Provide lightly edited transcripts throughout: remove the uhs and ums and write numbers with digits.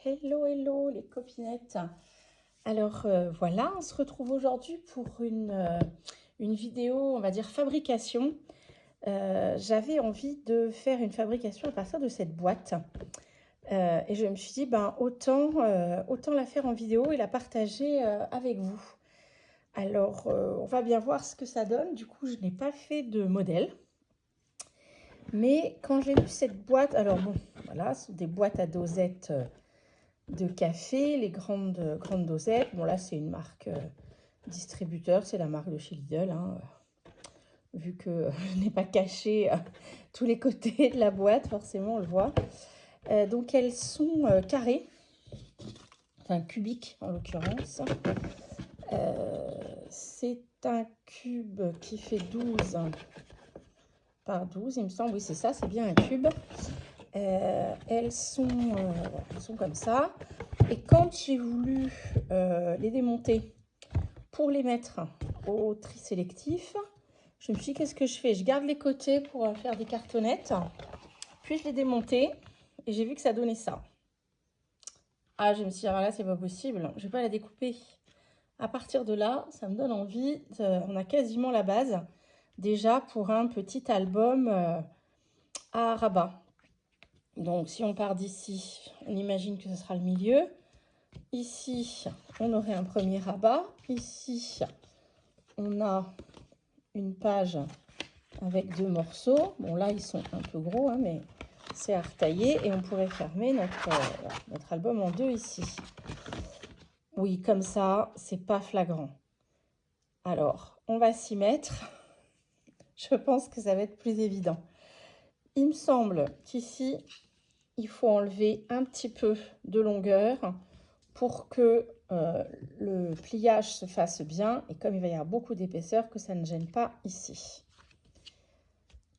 Hello, hello les copinettes. Alors voilà, on se retrouve aujourd'hui pour une vidéo, on va dire fabrication. J'avais envie de faire une fabrication à partir de cette boîte. Et je me suis dit, ben, autant la faire en vidéo et la partager avec vous. Alors, on va bien voir ce que ça donne. Du coup, je n'ai pas fait de modèle. Mais quand j'ai vu cette boîte, alors bon, voilà, ce sont des boîtes à dosettes de café, les grandes dosettes. Bon, là, c'est une marque distributeur, c'est la marque de chez Lidl, hein, vu que je n'ai pas caché tous les côtés de la boîte, forcément, on le voit. Donc, elles sont carrées, enfin cubiques en l'occurrence. C'est un cube qui fait 12 par 12, il me semble. Oui, c'est ça, c'est bien un cube. Elles sont comme ça. Et quand j'ai voulu les démonter pour les mettre au tri sélectif, je me suis dit, qu'est-ce que je fais? Je garde les côtés pour faire des cartonnettes. Puis je les démontais et j'ai vu que ça donnait ça. Ah, je me suis dit, alors là, c'est pas possible. Je vais pas la découper. À partir de là, ça me donne envie. On a quasiment la base déjà pour un petit album à rabat. Donc, si on part d'ici, on imagine que ce sera le milieu. Ici, on aurait un premier rabat. Ici, on a une page avec 2 morceaux. Bon, là, ils sont un peu gros, hein, mais c'est à retailler. Et on pourrait fermer notre album en 2 ici. Oui, comme ça, c'est pas flagrant. Alors, on va s'y mettre. Je pense que ça va être plus évident. Il me semble qu'ici, il faut enlever un petit peu de longueur pour que le pliage se fasse bien. Et comme il va y avoir beaucoup d'épaisseur, que ça ne gêne pas ici.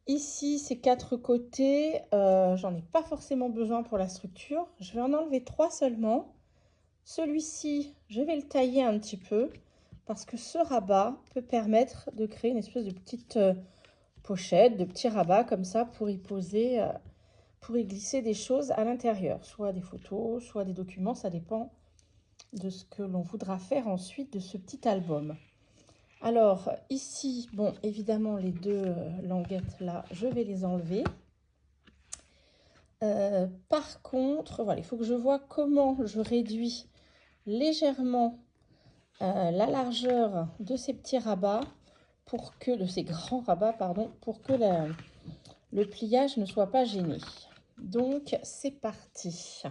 Ici, ces 4 côtés, j'en ai pas forcément besoin pour la structure. Je vais en enlever 3 seulement. Celui-ci, je vais le tailler un petit peu parce que ce rabat peut permettre de créer une espèce de petite pochette, de petits rabats comme ça pour y poser, pour y glisser des choses à l'intérieur. Soit des photos, soit des documents, ça dépend de ce que l'on voudra faire ensuite de ce petit album. Alors ici, bon, évidemment, les 2 languettes là, je vais les enlever. Par contre, voilà, il faut que je vois comment je réduis légèrement la largeur de ces petits rabats, de ces grands rabats, pardon, pour que le pliage ne soit pas gêné. Donc, c'est parti.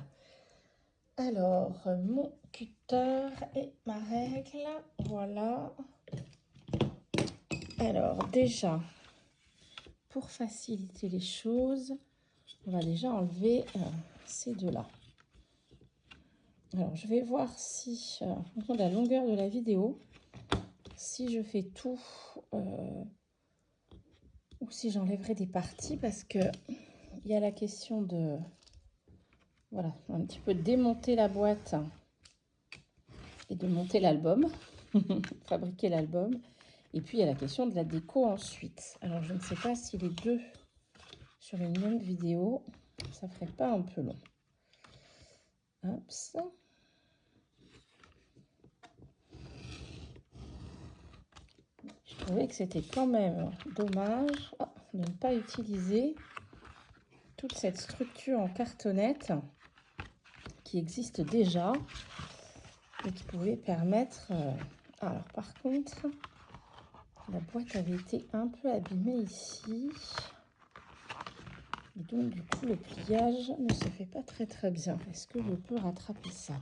Alors, mon cutter et ma règle, voilà. Alors, déjà, pour faciliter les choses, on va déjà enlever ces 2-là. Alors, je vais voir si, en fonction de la longueur de la vidéo, si je fais tout ou si j'enlèverai des parties, parce que il y a la question de, voilà, un petit peu démonter la boîte et de monter l'album, fabriquer l'album. Et puis, il y a la question de la déco ensuite. Alors, je ne sais pas si les 2 sur une même vidéo, ça ferait pas un peu long. Hop. Je trouvais que c'était quand même dommage de ne pas utiliser toute cette structure en cartonnette qui existe déjà et qui pouvait permettre... Alors, par contre, la boîte avait été un peu abîmée ici. Et donc, du coup, le pliage ne se fait pas très bien. Est-ce que je peux rattraper ça?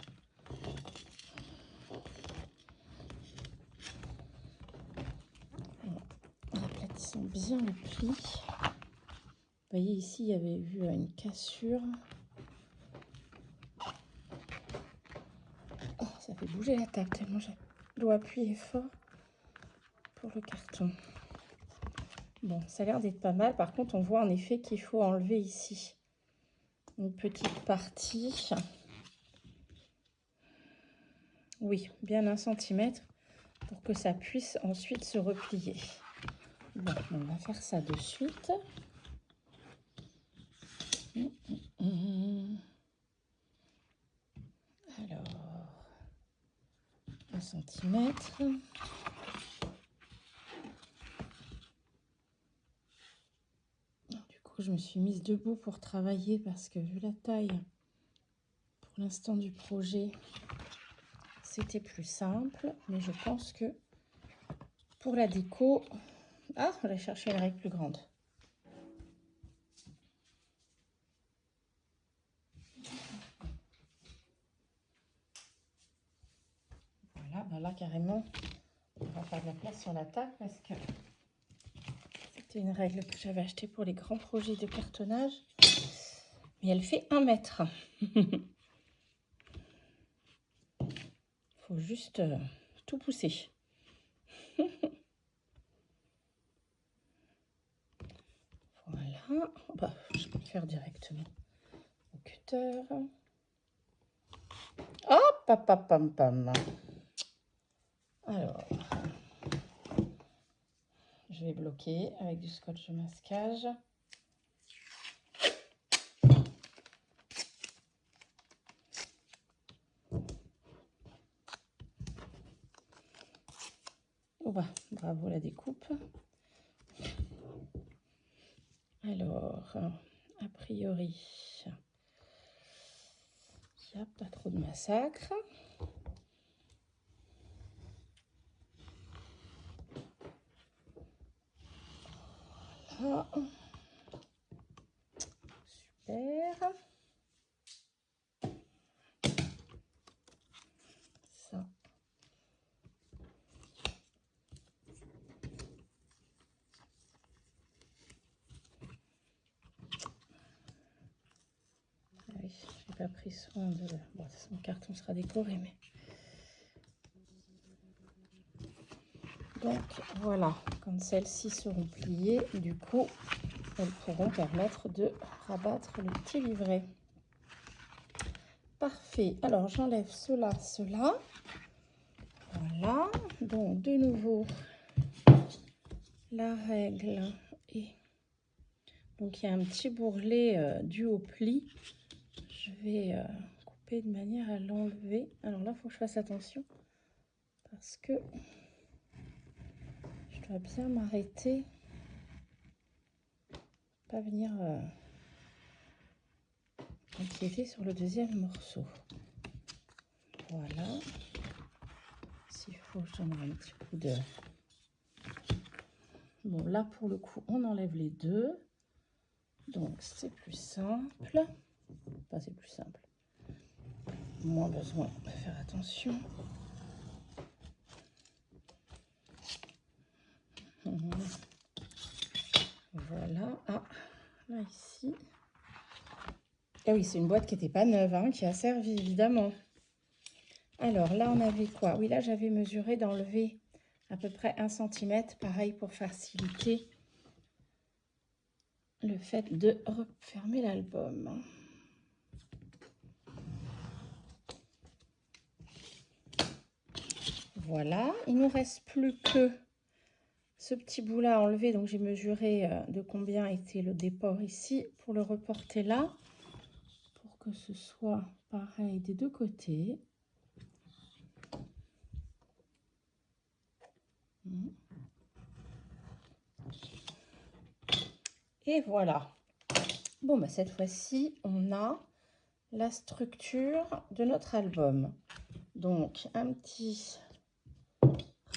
Aplatissons bien le pli. Vous voyez, ici, il y avait eu une cassure. Oh, ça fait bouger la table tellement je dois appuyer fort pour le carton. Bon, ça a l'air d'être pas mal. Par contre, on voit en effet qu'il faut enlever ici une petite partie. Oui, bien 1 centimètre pour que ça puisse ensuite se replier. Bon, on va faire ça de suite. 3 cm. Du coup, je me suis mise debout pour travailler parce que vu la taille, pour l'instant du projet, c'était plus simple. Mais je pense que pour la déco... Ah, on va chercher une règle plus grande. Voilà, ben là carrément, on va faire de la place sur la table parce que c'était une règle que j'avais achetée pour les grands projets de cartonnage. Mais elle fait 1 mètre. Faut juste tout pousser. Voilà. Bah, je peux le faire directement au cutter. Hop, pam, pam, pam, pam. Alors, je vais bloquer avec du scotch de masquage. Oh bah, bravo la découpe. Alors, a priori, il n'y a pas trop de massacre. Voilà. Super. Ça. Ah oui, j'ai pas pris soin de... Bon, son carton sera décoré, mais... Donc, voilà. Quand celles-ci seront pliées, du coup, elles pourront permettre de rabattre le petit livret. Parfait. Alors, j'enlève cela, cela. Voilà. Donc, de nouveau, la règle. Et donc, il y a un petit bourrelet dû au pli. Je vais couper de manière à l'enlever. Alors là, il faut que je fasse attention parce que je dois bien m'arrêter. Pas venir empiéter sur le deuxième morceau. Voilà. S'il faut, je donnerai un petit coup de... Bon, là, pour le coup, on enlève les deux. Donc, c'est plus simple. Enfin, c'est plus simple. Moins besoin de faire attention. Voilà. Ah, là, ici. Ah oui, c'est une boîte qui n'était pas neuve, hein, qui a servi, évidemment. Alors, là, on avait quoi? Oui, là, j'avais mesuré d'enlever à peu près 1 cm. Pareil, pour faciliter le fait de refermer l'album. Voilà, il ne nous reste plus que ce petit bout là à enlever. Donc j'ai mesuré de combien était le déport ici pour le reporter là, pour que ce soit pareil des deux côtés. Et voilà. Bon, bah cette fois-ci, on a la structure de notre album. Donc un petit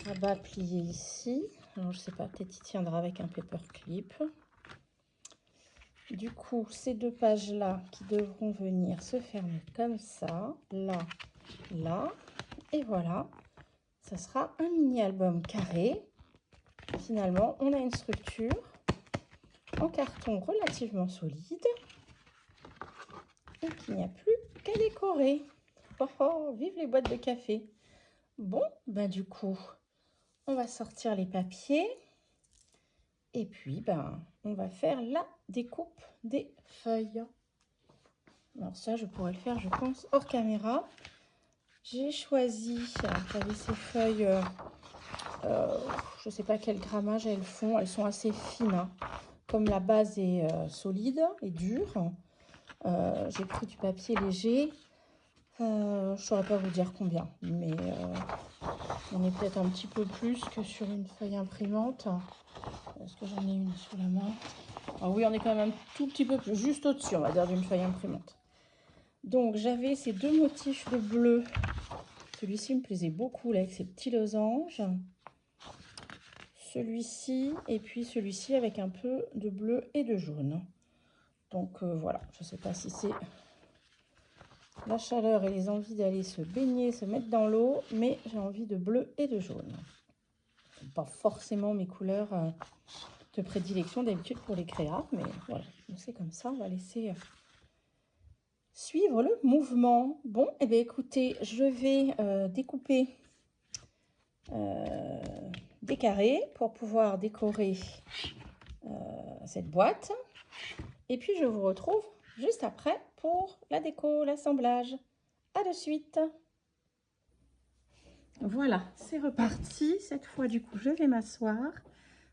rabat plié ici. Alors je sais pas, peut-être il tiendra avec un paperclip. Du coup, ces deux pages-là qui devront venir se fermer comme ça, là, là, et voilà. Ça sera un mini-album carré. Finalement, on a une structure en carton relativement solide et qu'il n'y a plus qu'à décorer. Oh, oh, vive les boîtes de café! Bon, ben du coup, on va sortir les papiers et puis, ben, on va faire la découpe des feuilles. Alors ça, je pourrais le faire, je pense, hors caméra. J'ai choisi, j'avais ces feuilles, je ne sais pas quel grammage elles font, elles sont assez fines, hein. Comme la base est solide et dure, j'ai pris du papier léger. Je ne saurais pas vous dire combien, mais on est peut-être un petit peu plus que sur une feuille imprimante. Est-ce que j'en ai une sous la main? Ah oui, on est quand même un tout petit peu plus, juste au-dessus, on va dire, d'une feuille imprimante. Donc, j'avais ces deux motifs de bleu. Celui-ci me plaisait beaucoup, là, avec ces petits losanges. Celui-ci, et puis celui-ci avec un peu de bleu et de jaune. Donc, voilà, je ne sais pas si c'est la chaleur et les envies d'aller se baigner, se mettre dans l'eau, mais j'ai envie de bleu et de jaune. Pas forcément mes couleurs de prédilection d'habitude pour les créas, mais voilà, c'est comme ça, on va laisser suivre le mouvement. Bon, et bien écoutez, je vais découper des carrés pour pouvoir décorer cette boîte. Et puis je vous retrouve juste après pour la déco, l'assemblage. À de suite. Voilà, c'est reparti. Cette fois, du coup, je vais m'asseoir.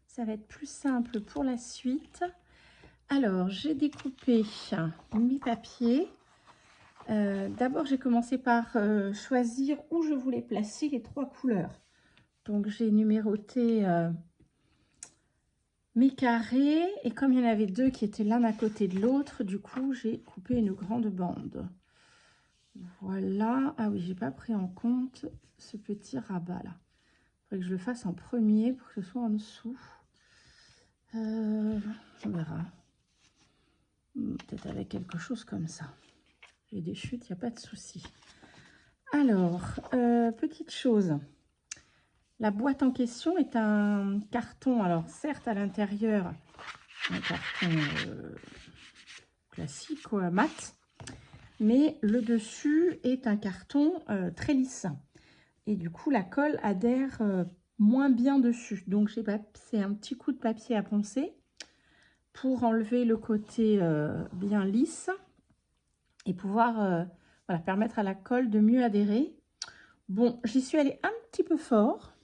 Ça va être plus simple pour la suite. Alors, j'ai découpé mes papiers. D'abord, j'ai commencé par choisir où je voulais placer les trois couleurs. Donc, j'ai numéroté mes carrés. Et comme il y en avait deux qui étaient l'un à côté de l'autre, du coup, j'ai coupé une grande bande. Voilà. Ah oui, j'ai pas pris en compte ce petit rabat là. Il faudrait que je le fasse en premier pour que ce soit en dessous. On verra. Peut-être avec quelque chose comme ça. J'ai des chutes, il n'y a pas de souci. Alors, petite chose. La boîte en question est un carton. Alors, certes, à l'intérieur, un carton classique, quoi, mat. Mais le dessus est un carton très lisse. Et du coup, la colle adhère moins bien dessus. Donc, j'ai passé un petit coup de papier à poncer pour enlever le côté bien lisse et pouvoir voilà, permettre à la colle de mieux adhérer. Bon, j'y suis allée un petit peu fort,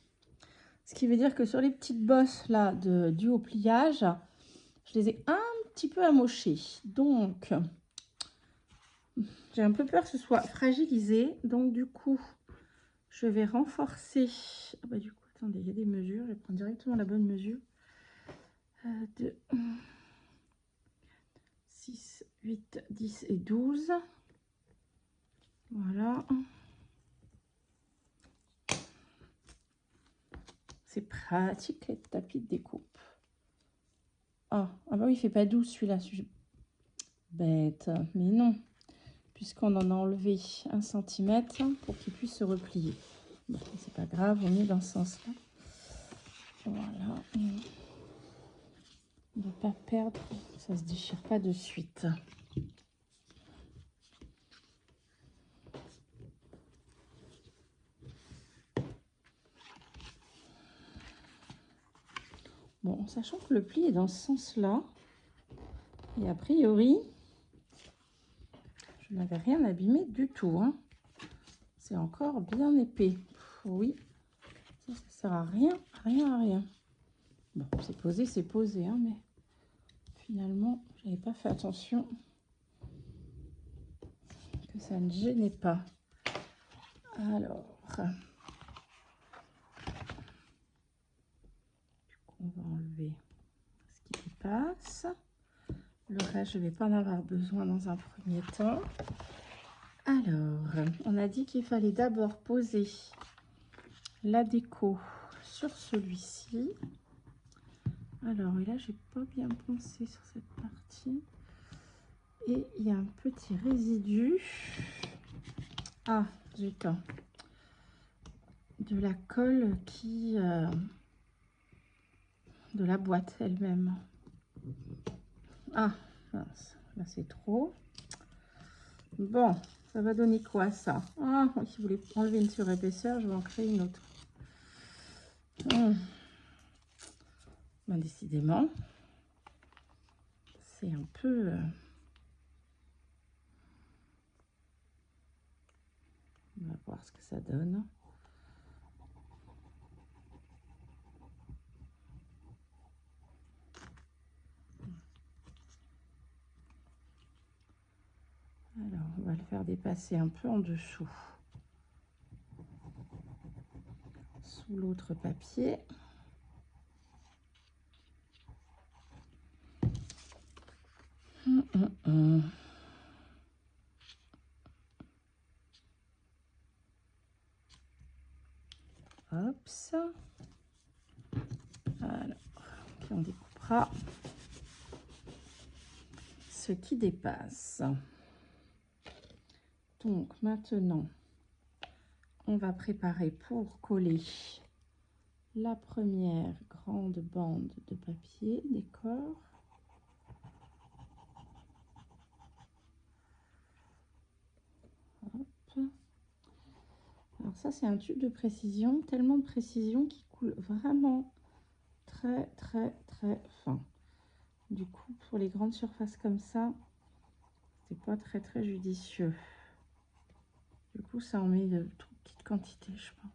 ce qui veut dire que sur les petites bosses là du haut pliage, je les ai un petit peu amochées. Donc, j'ai un peu peur que ce soit fragilisé. Donc, du coup, je vais renforcer. Ah bah, du coup, attendez, il y a des mesures. Je vais prendre directement la bonne mesure. 2, 6, 8, 10 et 12. Voilà. C'est pratique les tapis de découpe. Ah bah oui, il fait pas 12 celui-là. Bête, mais non. Puisqu'on en a enlevé 1 cm pour qu'il puisse se replier. Bon, c'est pas grave, on est dans ce sens-là. Voilà. On ne va pas perdre, ça se déchire pas de suite. Bon, sachant que le pli est dans ce sens-là, et a priori, je n'avais rien abîmé du tout. Hein. C'est encore bien épais. Oui, ça sert à rien, à rien. Bon, c'est posé, hein, mais finalement, je n'avais pas fait attention que ça ne gênait pas. Alors, on va enlever ce qui dépasse. Le reste, je ne vais pas en avoir besoin dans un premier temps. Alors, on a dit qu'il fallait d'abord poser la déco sur celui-ci. Alors, et là, j'ai pas bien pensé sur cette partie. Et il y a un petit résidu. Ah, zut. De la colle qui... de la boîte elle-même. Ah, mince. Là, c'est trop. Bon, ça va donner quoi, ça? Ah, si vous voulez enlever une surépaisseur, je vais en créer une autre. Ben, décidément, c'est un peu... On va voir ce que ça donne. Alors, on va le faire dépasser un peu en dessous, sous l'autre papier. Hop, ça. Alors, puis on découpera ce qui dépasse. Donc maintenant, on va préparer pour coller la première grande bande de papier décor. Hop. Alors ça, c'est un tube de précision, tellement de précision qui coule vraiment très fin. Du coup, pour les grandes surfaces comme ça, c'est pas très judicieux. Du coup, ça en met de toute petite quantité, je pense.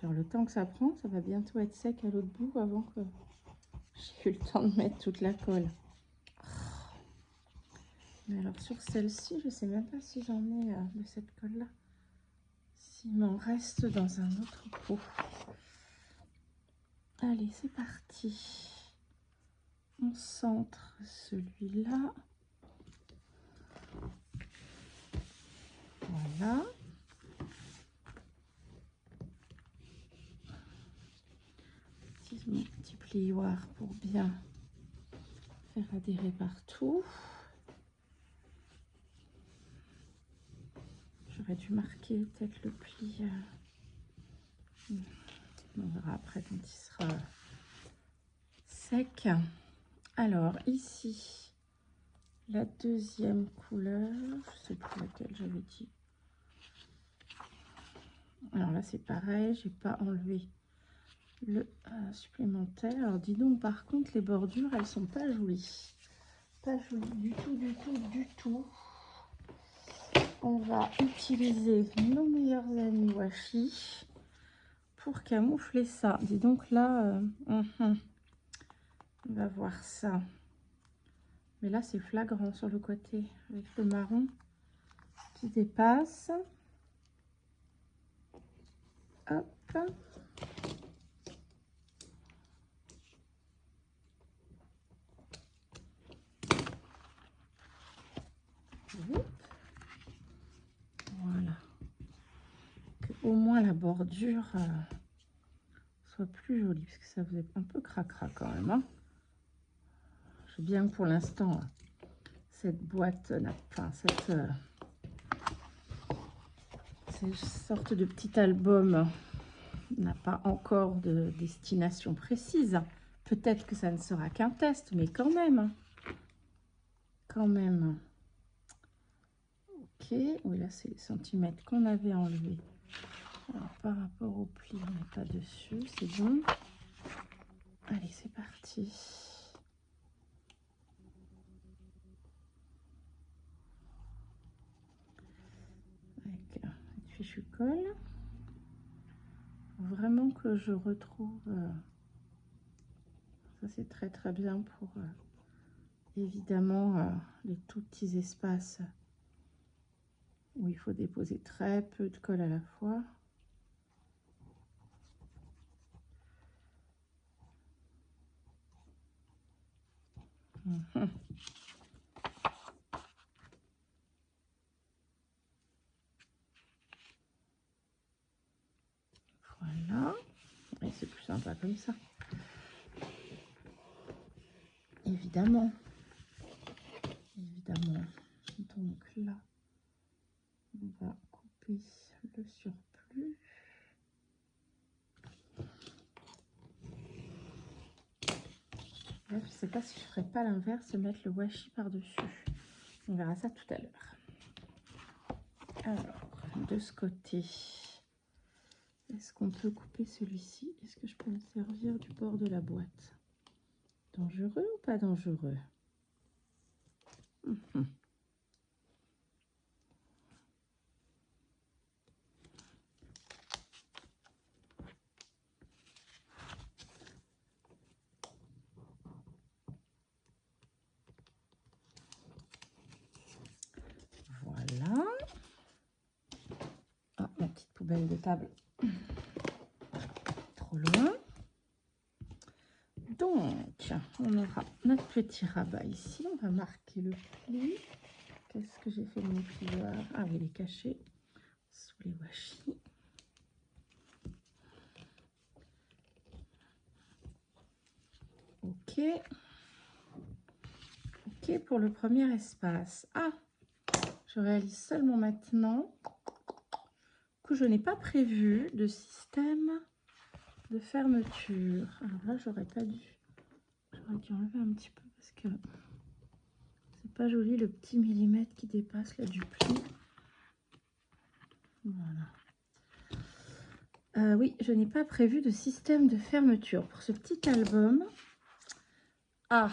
Alors, le temps que ça prend, ça va bientôt être sec à l'autre bout avant que j'ai eu le temps de mettre toute la colle. Mais alors sur celle-ci, je sais même pas si j'en ai de cette colle-là. S'il m'en reste dans un autre pot. Allez, c'est parti. On centre celui-là. Voilà. Mon petit plioir pour bien faire adhérer partout. J'aurais dû marquer peut-être le pli. On verra après quand il sera sec. Alors ici, la deuxième couleur, je sais plus laquelle j'avais dit. Alors là c'est pareil, j'ai pas enlevé le supplémentaire. Alors dis donc, par contre les bordures elles sont pas jolies, pas jolies du tout. On va utiliser nos meilleurs amis washi pour camoufler ça. Dis donc là, on va voir ça. Mais là c'est flagrant sur le côté avec le marron qui dépasse. Hop. Voilà. Que au moins la bordure soit plus jolie, parce que ça faisait un peu cracra quand même. Hein. Je sais bien que pour l'instant, cette boîte n'a pas, cette sorte de petit album n'a pas encore de destination précise. Peut-être que ça ne sera qu'un test, mais quand même. Quand même. Ok, oui, là c'est les centimètres qu'on avait enlevés. Alors par rapport au pli, on n'est pas dessus, c'est bon. Allez, c'est parti. Avec une fichue colle. Vraiment que je retrouve... ça c'est très bien pour évidemment les tout petits espaces où il faut déposer très peu de colle à la fois. Voilà, et c'est plus sympa comme ça. Évidemment. Donc là, on va couper le surplus. Là, je sais pas si je ferai pas l'inverse, mettre le washi par-dessus. On verra ça tout à l'heure. Alors, de ce côté, est-ce qu'on peut couper celui-ci? Est-ce que je peux me servir du bord de la boîte? Dangereux ou pas dangereux? corbeille de table trop loin. Donc, on aura notre petit rabat ici. On va marquer le pli. Qu'est-ce que j'ai fait de mon plieur? Ah oui, il est caché sous les washi. Ok. Ok pour le premier espace. Ah, je réalise seulement maintenant que je n'ai pas prévu de système de fermeture. Alors là, j'aurais dû enlever un petit peu parce que c'est pas joli le petit millimètre qui dépasse là du pli. Voilà. Oui, je n'ai pas prévu de système de fermeture pour ce petit album. Ah,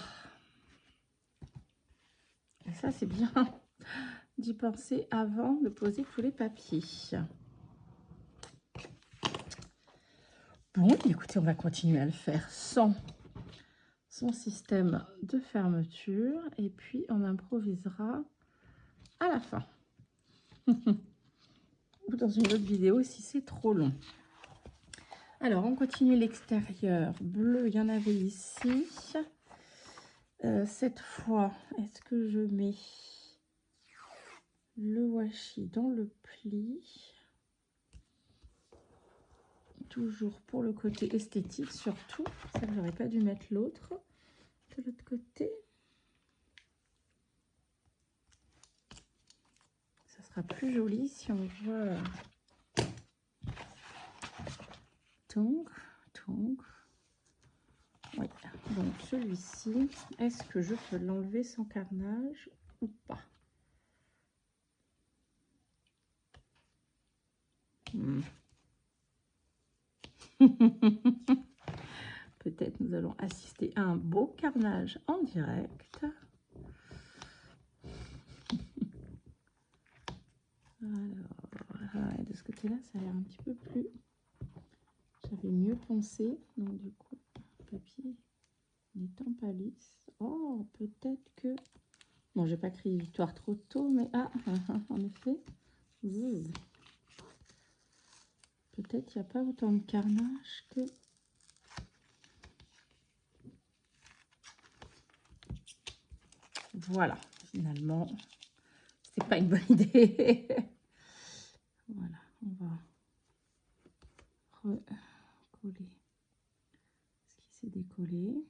et ça c'est bien d'y penser avant de poser tous les papiers. Bon, écoutez, on va continuer à le faire sans son système de fermeture et puis on improvisera à la fin ou dans une autre vidéo si c'est trop long. Alors, on continue l'extérieur bleu, il y en avait ici. Cette fois, est-ce que je mets le washi dans le pli? Toujours pour le côté esthétique, surtout. Ça, j'aurais pas dû mettre l'autre de l'autre côté. Ça sera plus joli si on voit. Donc. Oui. Donc celui-ci, est-ce que je peux l'enlever sans carnage ou pas? Peut-être nous allons assister à un beau carnage en direct. Alors, de ce côté-là, ça a l'air un petit peu plus... J'avais mieux pensé. Donc, du coup, le papier n'étant pas lisse. Oh, peut-être que... Bon, j'ai pas crié victoire trop tôt, mais en effet. Peut-être qu'il n'y a pas autant de carnage que... Voilà, finalement, c'est pas une bonne idée. Voilà, on va recoller ce qui s'est décollé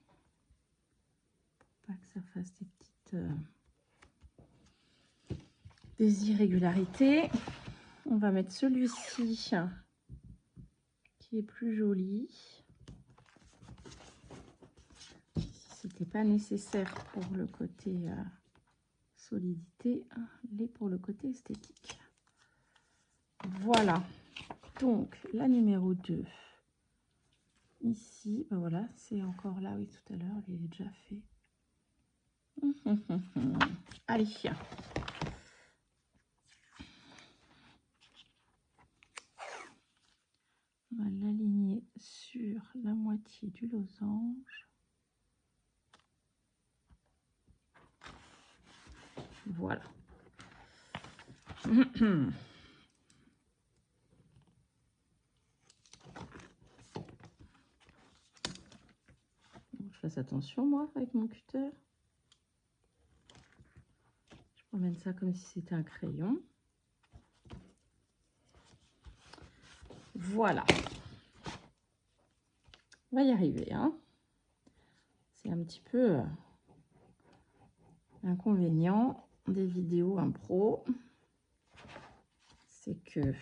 pour pas que ça fasse des petites des irrégularités. On va mettre celui-ci qui est plus joli. Si c'était pas nécessaire pour le côté solidité, l'est pour le côté esthétique. Voilà, donc la numéro 2 ici, ben voilà, c'est encore là, oui, tout à l'heure, il est déjà fait. Allez, on va l'aligner sur la moitié du losange. Voilà. Je fasse attention, moi, avec mon cutter. Je promène ça comme si c'était un crayon. Voilà. On va y arriver, hein. C'est un petit peu l'inconvénient des vidéos impro. C'est que...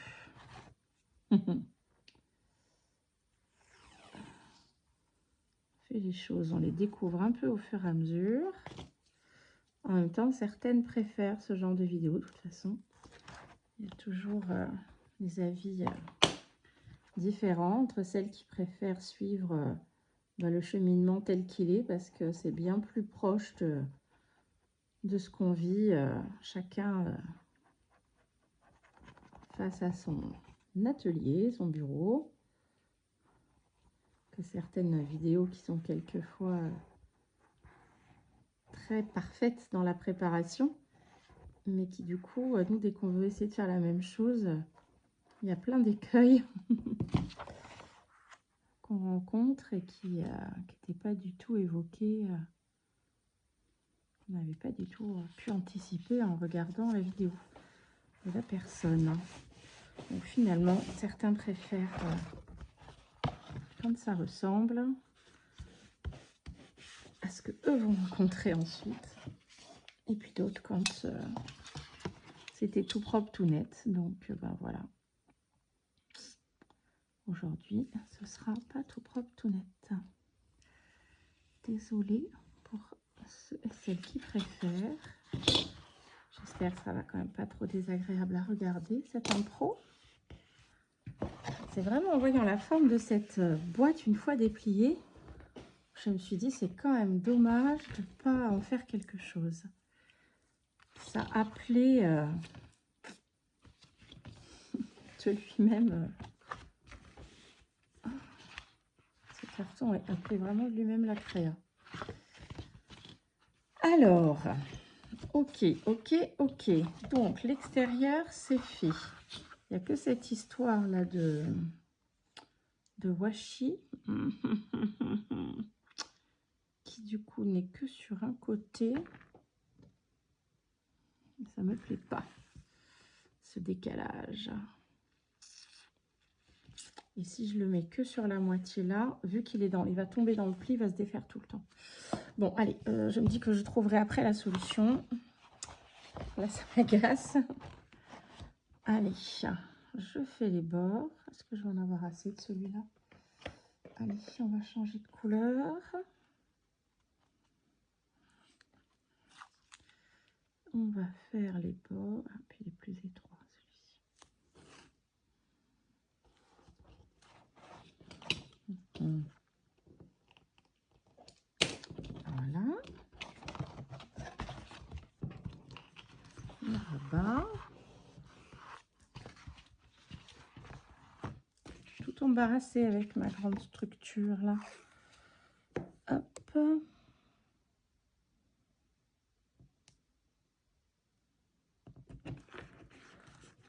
fait les choses, on les découvre un peu au fur et à mesure. En même temps, certaines préfèrent ce genre de vidéo, de toute façon. Il y a toujours des avis différents entre celles qui préfèrent suivre le cheminement tel qu'il est, parce que c'est bien plus proche de ce qu'on vit, chacun face à son atelier, son bureau, que certaines vidéos qui sont quelquefois très parfaites dans la préparation, mais qui du coup, nous, dès qu'on veut essayer de faire la même chose, il y a plein d'écueils qu'on rencontre et qui n'étaient pas du tout évoqués. On n'avait pas du tout pu anticiper en regardant la vidéo de la personne. Donc finalement, certains préfèrent quand ça ressemble à ce que eux vont rencontrer ensuite. Et puis d'autres quand c'était tout propre, tout net. Donc ben voilà. Aujourd'hui, ce sera pas tout propre, tout net. Désolée pour ceux et celles qui préfèrent. J'espère que ça va quand même pas trop désagréable à regarder cette impro. C'est vraiment en voyant la forme de cette boîte une fois dépliée, je me suis dit c'est quand même dommage de ne pas en faire quelque chose. Ça appelait de lui-même. Ce carton est appelé vraiment de lui-même la créa. Alors, ok. Donc l'extérieur c'est fait. Il n'y a que cette histoire là de washi qui du coup n'est que sur un côté. Ça me plaît pas, ce décalage. Et si je le mets que sur la moitié là, vu qu'il est il va tomber dans le pli, il va se défaire tout le temps. Bon, allez, je me dis que je trouverai après la solution. Là, ça m'agace. Allez, je fais les bords. Est-ce que je vais en avoir assez de celui-là? Allez, on va changer de couleur. On va faire les bords, et puis les plus étroits, celui-ci. Voilà. Le rebas. Tout embarrassé avec ma grande structure là. Hop.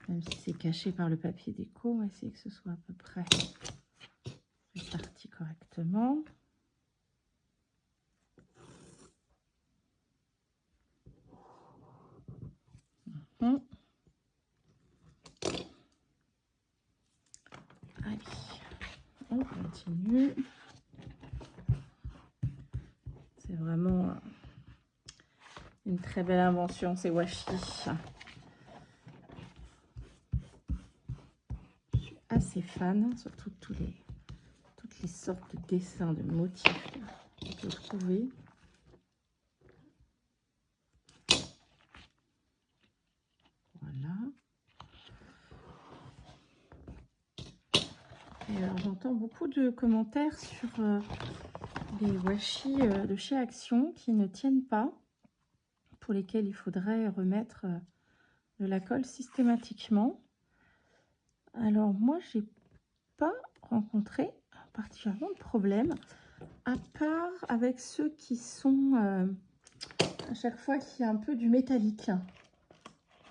Même si c'est caché par le papier déco, on va essayer que ce soit à peu près réparti correctement. Allez, on continue. C'est vraiment une très belle invention, ces washi. Je suis assez fan, surtout toutes les sortes de dessins, de motifs qu'on peut trouver. Voilà. Et alors, j'entends beaucoup de commentaires sur les washi de chez Action qui ne tiennent pas, pour lesquels il faudrait remettre de la colle systématiquement. Alors moi, j'ai pas rencontré particulièrement de problème, à part avec ceux qui sont à chaque fois qu'il y a un peu du métallique,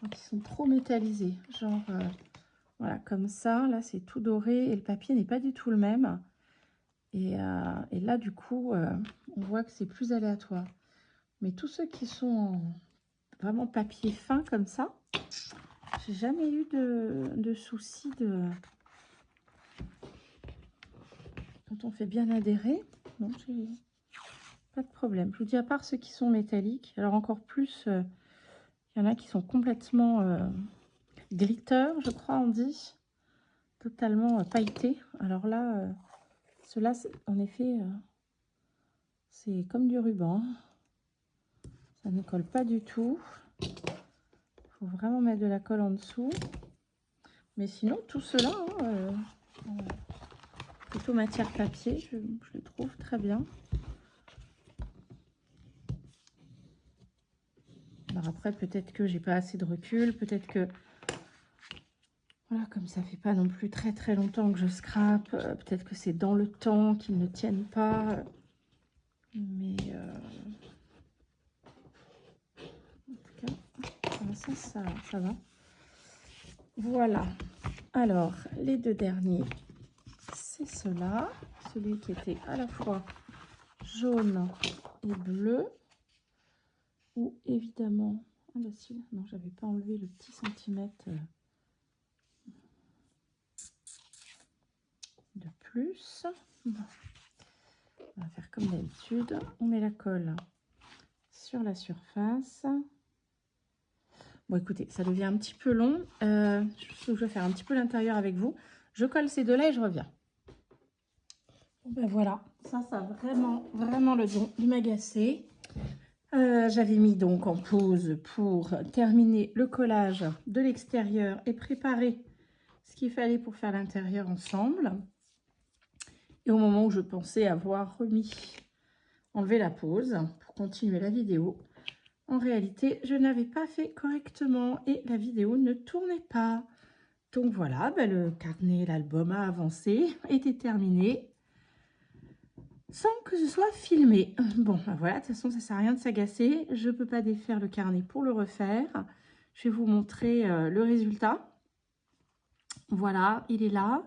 qui sont trop métallisés, genre voilà, comme ça, là c'est tout doré et le papier n'est pas du tout le même. Et là du coup, on voit que c'est plus aléatoire. Mais tous ceux qui sont vraiment papier fin comme ça, j'ai jamais eu de soucis quand on fait bien adhérer. Non, j'ai pas de problème. Je vous dis, à part ceux qui sont métalliques, alors encore plus, il y en a qui sont complètement glitter, je crois on dit, totalement pailletés. Alors là, ceux-là, en effet, c'est comme du ruban. Ça ne colle pas du tout. Il faut vraiment mettre de la colle en dessous. Mais sinon, tout cela, plutôt matière papier, je le trouve très bien. Alors après, peut-être que j'ai pas assez de recul, peut-être que, voilà, comme ça fait pas non plus très très longtemps que je scrape, peut-être que c'est dans le temps qu'ils ne tiennent pas. Mais en tout cas, ça va. Voilà. Alors, les deux derniers, c'est ceux-là. Celui qui était à la fois jaune et bleu. Ou évidemment... Ah bah si, non, j'avais pas enlevé le petit centimètre de plus. Bon. On va faire comme d'habitude. On met la colle sur la surface. Bon, écoutez, ça devient un petit peu long. Je vais faire un petit peu l'intérieur avec vous. Je colle ces deux-là et je reviens. Bon, ben voilà, ça a vraiment le don de m'agacer. J'avais mis donc en pause pour terminer le collage de l'extérieur et préparer ce qu'il fallait pour faire l'intérieur ensemble. Et au moment où je pensais avoir enlevé la pause pour continuer la vidéo, en réalité, je n'avais pas fait correctement et la vidéo ne tournait pas. Donc voilà, ben le carnet, l'album a avancé, était terminé, sans que ce soit filmé. Bon, ben voilà, de toute façon, ça ne sert à rien de s'agacer. Je ne peux pas défaire le carnet pour le refaire. Je vais vous montrer le résultat. Voilà, il est là.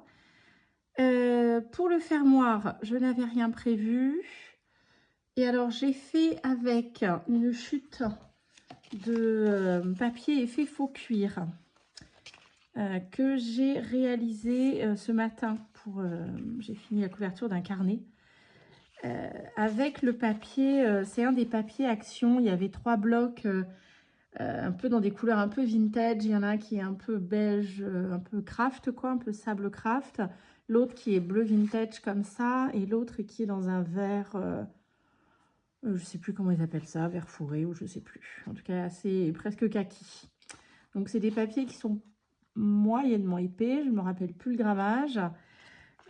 Pour le fermoir, je n'avais rien prévu. Et alors, j'ai fait avec une chute de papier effet faux cuir que j'ai réalisé ce matin. J'ai fini la couverture d'un carnet. Avec le papier, c'est un des papiers Action. Il y avait 3 blocs un peu dans des couleurs un peu vintage. Il y en a un qui est un peu beige, un peu craft, quoi, un peu sable craft. L'autre qui est bleu vintage comme ça. Et l'autre qui est dans un vert, je ne sais plus comment ils appellent ça, vert fourré ou je ne sais plus. En tout cas, assez presque kaki. Donc, c'est des papiers qui sont moyennement épais. Je ne me rappelle plus le grammage.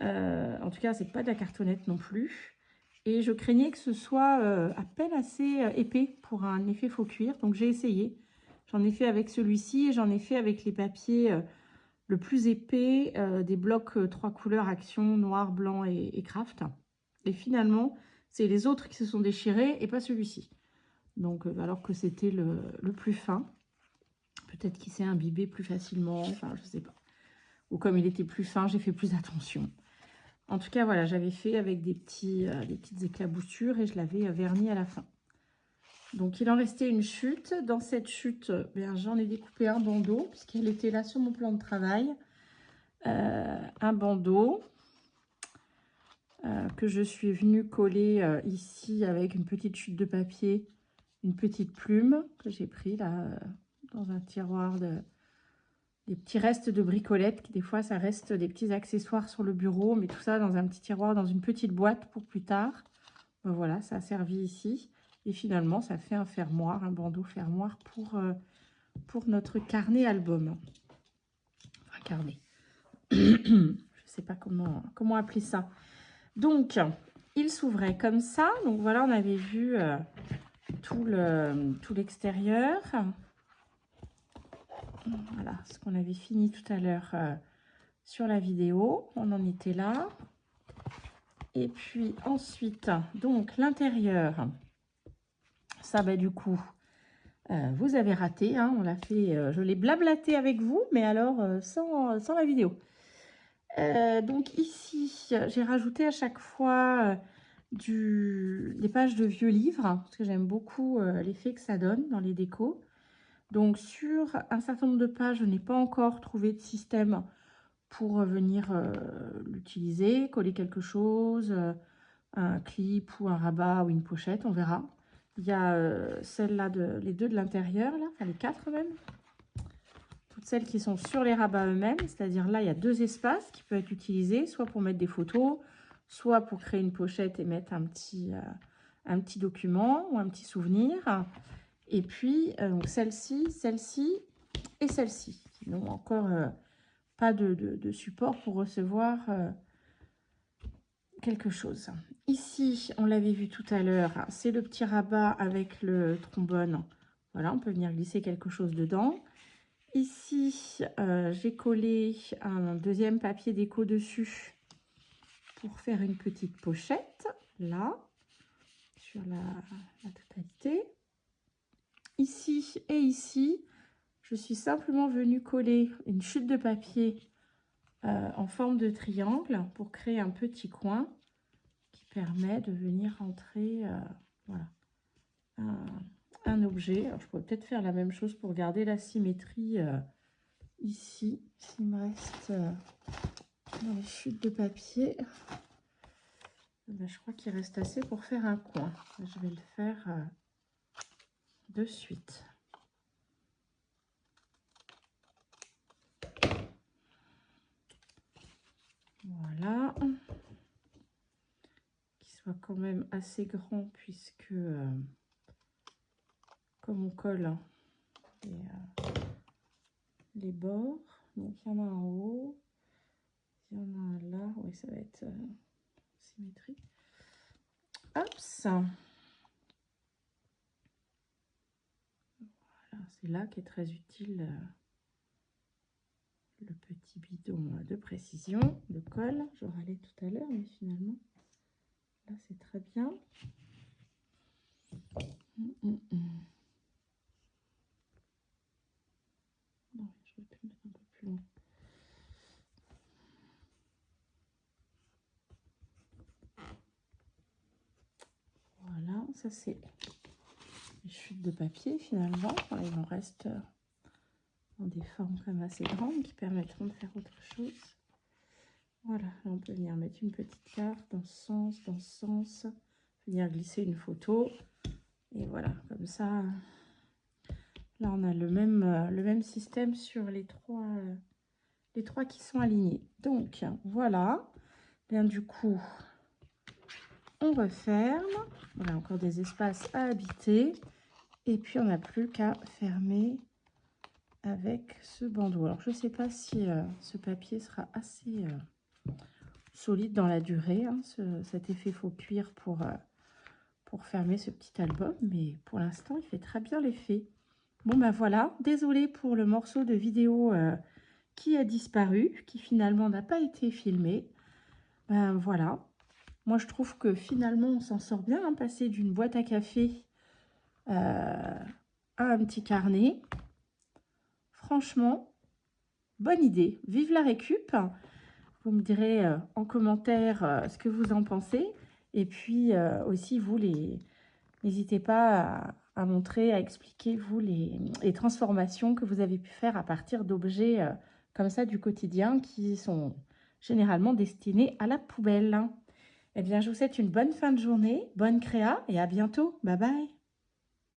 En tout cas, c'est pas de la cartonnette non plus. Et je craignais que ce soit à peine assez épais pour un effet faux cuir. Donc, j'ai essayé. J'en ai fait avec celui-ci et j'en ai fait avec les papiers le plus épais des blocs 3 couleurs Action, noir, blanc et craft. Et finalement, c'est les autres qui se sont déchirés et pas celui-ci. Donc, alors que c'était le plus fin. Peut-être qu'il s'est imbibé plus facilement. Enfin, je sais pas. Ou comme il était plus fin, j'ai fait plus attention. En tout cas, voilà, j'avais fait avec des petites éclaboussures et je l'avais verni à la fin. Donc, il en restait une chute. Dans cette chute, j'en ai découpé un bandeau puisqu'elle était là sur mon plan de travail. Un bandeau que je suis venue coller ici avec une petite chute de papier, une petite plume que j'ai pris là dans un tiroir des petits restes de bricolettes, qui des fois ça reste des petits accessoires sur le bureau, mais tout ça dans un petit tiroir, dans une petite boîte pour plus tard. Voilà, ça a servi ici. Et finalement, ça fait un fermoir, un bandeau fermoir pour notre carnet album. Enfin, carnet. Je ne sais pas comment appeler ça. Donc, il s'ouvrait comme ça. Donc voilà, on avait vu tout l'extérieur. Voilà, ce qu'on avait fini tout à l'heure sur la vidéo. On en était là. Et puis ensuite, donc l'intérieur, ça du coup, vous avez raté. Hein, on l'a fait, je l'ai blablaté avec vous, mais alors sans la vidéo. Donc ici, j'ai rajouté à chaque fois des pages de vieux livres, parce que j'aime beaucoup l'effet que ça donne dans les décos. Donc, sur un certain nombre de pages, je n'ai pas encore trouvé de système pour venir l'utiliser, coller quelque chose, un clip ou un rabat ou une pochette, on verra. Il y a celles-là, les deux de l'intérieur, là, enfin les 4 même. Toutes celles qui sont sur les rabats eux-mêmes, c'est-à-dire là, il y a 2 espaces qui peuvent être utilisés, soit pour mettre des photos, soit pour créer une pochette et mettre un petit document ou un petit souvenir. Et puis, celle-ci, celle-ci et celle-ci, qui n'ont encore pas de support pour recevoir quelque chose. Ici, on l'avait vu tout à l'heure, c'est le petit rabat avec le trombone. Voilà, on peut venir glisser quelque chose dedans. Ici, j'ai collé un deuxième papier déco dessus pour faire une petite pochette, là, sur la totalité. Ici et ici, je suis simplement venue coller une chute de papier en forme de triangle pour créer un petit coin qui permet de venir rentrer voilà, un objet. Alors, je pourrais peut-être faire la même chose pour garder la symétrie ici, s'il me reste dans les chutes de papier. Ben, je crois qu'il reste assez pour faire un coin. Je vais le faire de suite. Voilà. Qu'il soit quand même assez grand puisque comme on colle les bords. Donc il y en a en haut. Il y en a un là. Oui, ça va être symétrique. Hop, ça. Voilà, c'est là qu'est très utile le petit bidon de précision, de colle. Je râlais tout à l'heure, mais finalement, là, c'est très bien. Non, je vais peut-être mettre un peu plus loin. Voilà, ça c'est les chutes de papier finalement. Enfin, il en reste dans des formes quand même assez grandes qui permettront de faire autre chose. Voilà, là on peut venir mettre une petite carte dans ce sens, venir glisser une photo. Et voilà, comme ça, là on a le même système sur les trois qui sont alignés. Donc voilà, bien du coup, on referme. Voilà, encore des espaces à habiter. Et puis on n'a plus qu'à fermer avec ce bandeau. Alors je ne sais pas si ce papier sera assez solide dans la durée, hein, cet effet faux cuir pour fermer ce petit album, mais pour l'instant il fait très bien l'effet. Bon ben voilà, désolée pour le morceau de vidéo qui a disparu, qui finalement n'a pas été filmé. Ben voilà, moi je trouve que finalement on s'en sort bien, hein, passer d'une boîte à café à un petit carnet. Franchement, bonne idée. Vive la récup. Vous me direz en commentaire ce que vous en pensez. Et puis aussi, vous, n'hésitez pas à montrer, à expliquer, vous, les transformations que vous avez pu faire à partir d'objets comme ça du quotidien qui sont généralement destinés à la poubelle. Eh bien, je vous souhaite une bonne fin de journée, bonne créa et à bientôt. Bye bye.